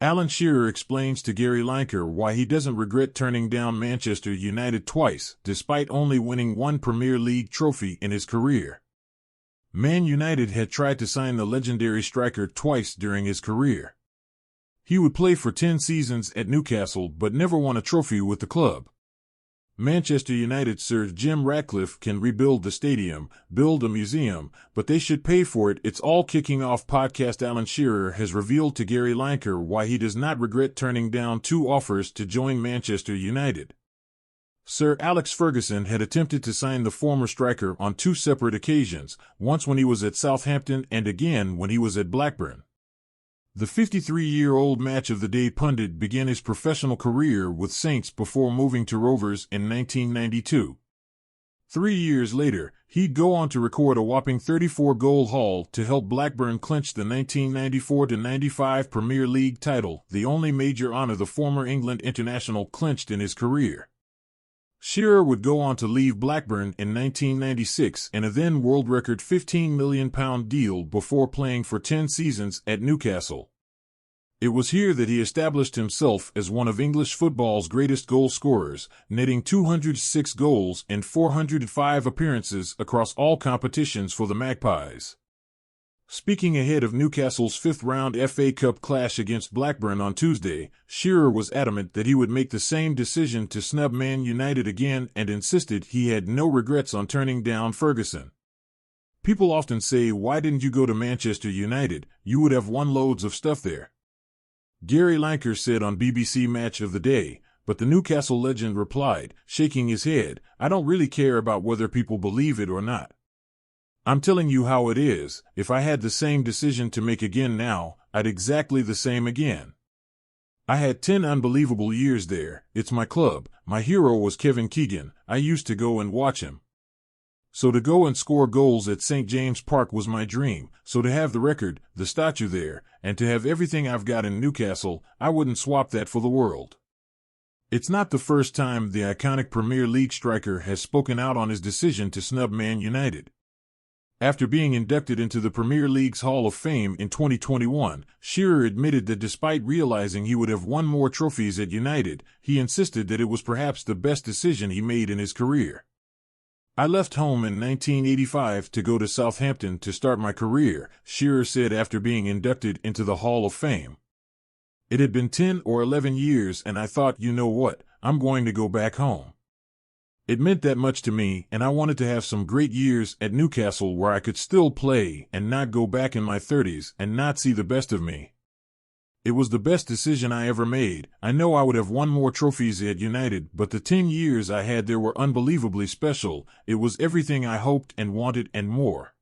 Alan Shearer explains to Gary Lineker why he doesn't regret turning down Manchester United twice, despite only winning one Premier League trophy in his career. Man United had tried to sign the legendary striker twice during his career. He would play for 10 seasons at Newcastle but never won a trophy with the club. Manchester United Sir Jim Ratcliffe can rebuild the stadium, build a museum, but they should pay for it. It's all kicking off podcast. Alan Shearer has revealed to Gary Lineker why he does not regret turning down 2 offers to join Manchester United. Sir Alex Ferguson had attempted to sign the former striker on 2 separate occasions, once when he was at Southampton and again when he was at Blackburn. The 53-year-old match-of-the-day pundit began his professional career with Saints before moving to Rovers in 1992. 3 years later, he'd go on to record a whopping 34-goal haul to help Blackburn clinch the 1994-95 Premier League title, the only major honor the former England international clinched in his career. Shearer would go on to leave Blackburn in 1996 in a then world record £15 million deal before playing for 10 seasons at Newcastle. It was here that he established himself as one of English football's greatest goal scorers, netting 206 goals in 405 appearances across all competitions for the Magpies. Speaking ahead of Newcastle's 5th-round FA Cup clash against Blackburn on Tuesday, Shearer was adamant that he would make the same decision to snub Man United again and insisted he had no regrets on turning down Ferguson. People often say, "Why didn't you go to Manchester United? You would have won loads of stuff there." Gary Lineker said on BBC Match of the Day, but the Newcastle legend replied, shaking his head, "I don't really care about whether people believe it or not. I'm telling you how it is. If I had the same decision to make again now, I'd exactly the same again. I had 10 unbelievable years there. It's my club. My hero was Kevin Keegan. I used to go and watch him. So to go and score goals at St. James Park was my dream. So to have the record, the statue there, and to have everything I've got in Newcastle, I wouldn't swap that for the world." It's not the first time the iconic Premier League striker has spoken out on his decision to snub Man United. After being inducted into the Premier League's Hall of Fame in 2021, Shearer admitted that despite realizing he would have won more trophies at United, he insisted that it was perhaps the best decision he made in his career. "I left home in 1985 to go to Southampton to start my career," Shearer said after being inducted into the Hall of Fame. "It had been 10 or 11 years and I thought, you know what, I'm going to go back home. It meant that much to me, and I wanted to have some great years at Newcastle where I could still play and not go back in my 30s and not see the best of me. It was the best decision I ever made. I know I would have won more trophies at United, but the 10 years I had there were unbelievably special. It was everything I hoped and wanted and more."